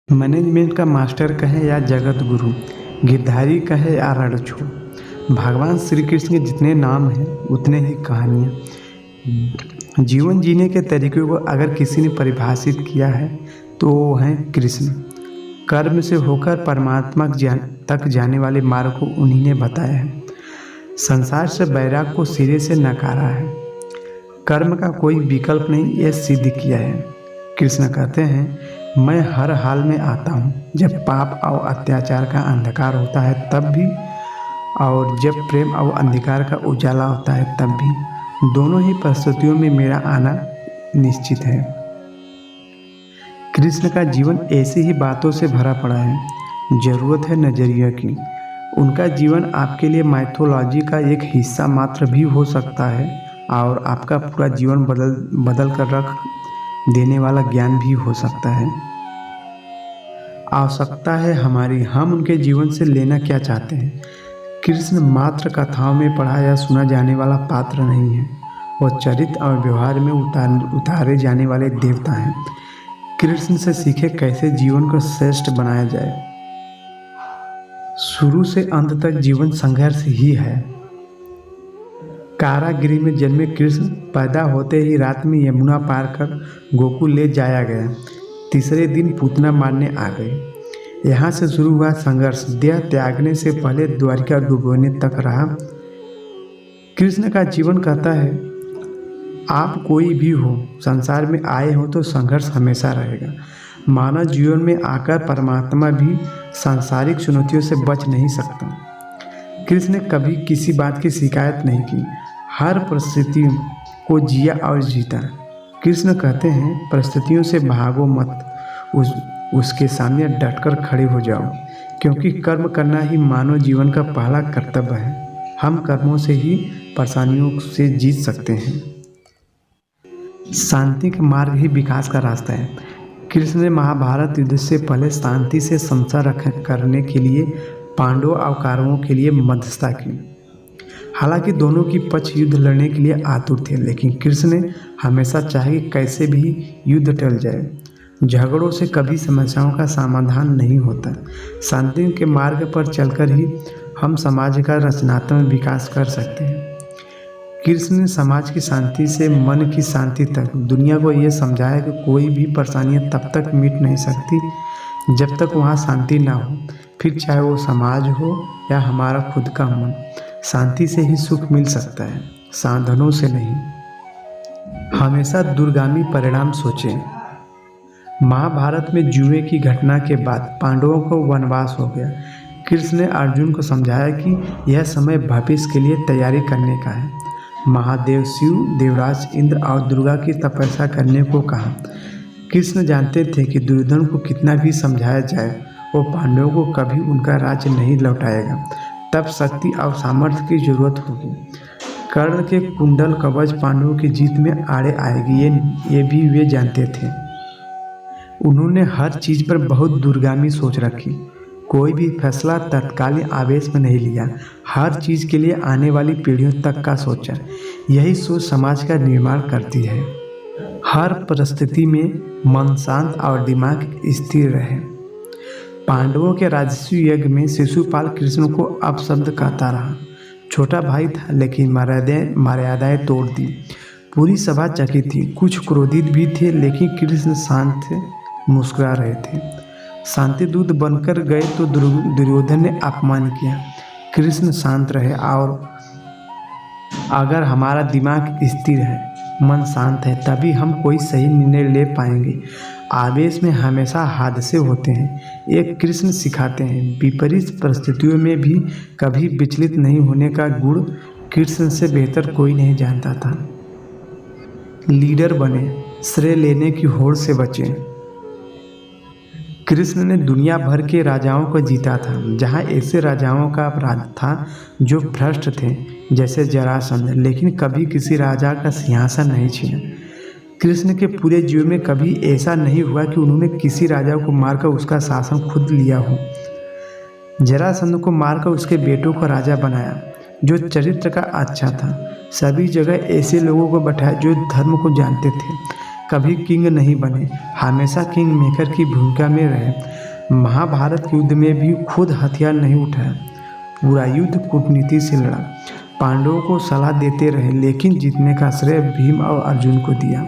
Management का master कहें या जगत गुरु, गिरधारी कहे या रणछोड़, भगवान श्री कृष्ण के जितने नाम हैं उतने ही कहानियाँ। जीवन जीने के तरीके को अगर किसी ने परिभाषित किया है तो वो हैं कृष्ण। कर्म से होकर परमात्मा तक जाने वाले मार्ग को उन्हीं ने बताया है। संसार से वैराग को सिरे से नकारा है। कर्म का कोई विकल्प नहीं, यह सिद्ध किया है। कृष्ण कहते हैं, मैं हर हाल में आता हूँ, जब पाप और अत्याचार का अंधकार होता है तब भी, और जब प्रेम और अंधकार का उजाला होता है तब भी। दोनों ही परिस्थितियों में मेरा आना निश्चित है। कृष्ण का जीवन ऐसी ही बातों से भरा पड़ा है। जरूरत है नजरिया की। उनका जीवन आपके लिए माइथोलॉजी का एक हिस्सा मात्र भी हो सकता है और आपका पूरा जीवन बदल कर रख देने वाला ज्ञान भी हो सकता है। आवश्यकता है हमारी, हम उनके जीवन से लेना क्या चाहते हैं। कृष्ण मात्र कथाओं में पढ़ा या सुना जाने वाला पात्र नहीं है, वो चरित्र और व्यवहार में उतारे जाने वाले देवता हैं। कृष्ण से सीखे कैसे जीवन को श्रेष्ठ बनाया जाए। शुरू से अंत तक जीवन संघर्ष ही है। कारागृह में जन्मे कृष्ण पैदा होते ही रात में यमुना पार कर गोकुल ले जाया गया। तीसरे दिन पूतना मारने आ गए। यहाँ से शुरू हुआ संघर्ष। देह त्यागने से पहले द्वारिका डुबोने तक रहा। कृष्ण का जीवन कहता है, आप कोई भी हो, संसार में आए हो तो संघर्ष हमेशा रहेगा। मानव जीवन में आकर परमात्मा भी सांसारिक चुनौतियों से बच नहीं सकता। कृष्ण ने कभी किसी बात की शिकायत नहीं की, हर परिस्थितियों को जिया और जीता। कृष्ण कहते हैं, परिस्थितियों से भागो मत, उसके सामने डटकर खड़े हो जाओ, क्योंकि कर्म करना ही मानव जीवन का पहला कर्तव्य है। हम कर्मों से ही परेशानियों से जीत सकते हैं। शांति का मार्ग ही विकास का रास्ता है। कृष्ण ने महाभारत युद्ध से पहले शांति से संसार करने के लिए पांडवों और कौरवों के लिए मध्यस्थता की। हालांकि दोनों की पक्ष युद्ध लड़ने के लिए आतुर थे, लेकिन कृष्ण ने हमेशा चाहा कि कैसे भी युद्ध टल जाए। झगड़ों से कभी समस्याओं का समाधान नहीं होता। शांति के मार्ग पर चलकर ही हम समाज का रचनात्मक विकास कर सकते हैं। कृष्ण ने समाज की शांति से मन की शांति तक दुनिया को ये समझाया कि कोई भी परेशानियां तब तक मिट नहीं सकती जब तक वहाँ शांति ना हो, फिर चाहे वो समाज हो या हमारा खुद का मन। शांति से ही सुख मिल सकता है, साधनों से नहीं। हमेशा दूरगामी परिणाम सोचें। महाभारत में जुए की घटना के बाद पांडवों को वनवास हो गया। कृष्ण ने अर्जुन को समझाया कि यह समय भविष्य के लिए तैयारी करने का है। महादेव शिव, देवराज इंद्र और दुर्गा की तपस्या करने को कहा। कृष्ण जानते थे कि दुर्योधन को कितना भी समझाया जाए, वो पांडवों को कभी उनका राज्य नहीं लौटाएगा। तब शक्ति और सामर्थ्य की जरूरत होगी। कर्ण के कुंडल कवच पांडवों की जीत में आड़े आएगी, ये भी वे जानते थे। उन्होंने हर चीज पर बहुत दूरगामी सोच रखी। कोई भी फैसला तत्कालीन आवेश में नहीं लिया, हर चीज के लिए आने वाली पीढ़ियों तक का सोचा। यही सोच समाज का निर्माण करती है। हर परिस्थिति में मन शांत और दिमाग स्थिर रहे। पांडवों के राजस्व यज्ञ में शिशुपाल कृष्ण को अपशब्द कहता रहा। छोटा भाई था, लेकिन मर्यादाएं तोड़ दी। पूरी सभा चकित थी, कुछ क्रोधित भी थे, लेकिन कृष्ण शांत थे, मुस्कुरा रहे थे। शांति दूत बनकर गए तो दुर्योधन ने अपमान किया। कृष्ण शांत रहे, और अगर हमारा दिमाग स्थिर है, मन शांत है, तभी हम कोई सही निर्णय ले पाएंगे। आवेश में हमेशा हादसे होते हैं। एक कृष्ण सिखाते हैं, विपरीत परिस्थितियों में भी कभी विचलित नहीं होने का गुण कृष्ण से बेहतर कोई नहीं जानता था। लीडर बने, श्रेय लेने की होड़ से बचें। कृष्ण ने दुनिया भर के राजाओं को जीता था। जहाँ ऐसे राजाओं का अपराध था जो भ्रष्ट थे, जैसे जरासंध, लेकिन कभी किसी राजा का सिंहासन नहीं छीना। कृष्ण के पूरे जीवन में कभी ऐसा नहीं हुआ कि उन्होंने किसी राजा को मारकर उसका शासन खुद लिया हो। जरासंध को मारकर उसके बेटों को राजा बनाया, जो चरित्र का अच्छा था। सभी जगह ऐसे लोगों को बैठाया जो धर्म को जानते थे। कभी किंग नहीं बने, हमेशा किंग मेकर की भूमिका में रहे। महाभारत युद्ध में भी खुद हथियार नहीं उठाया, पूरा युद्ध कूटनीति से लड़ा। पांडवों को सलाह देते रहे, लेकिन जीतने का श्रेय भीम और अर्जुन को दिया।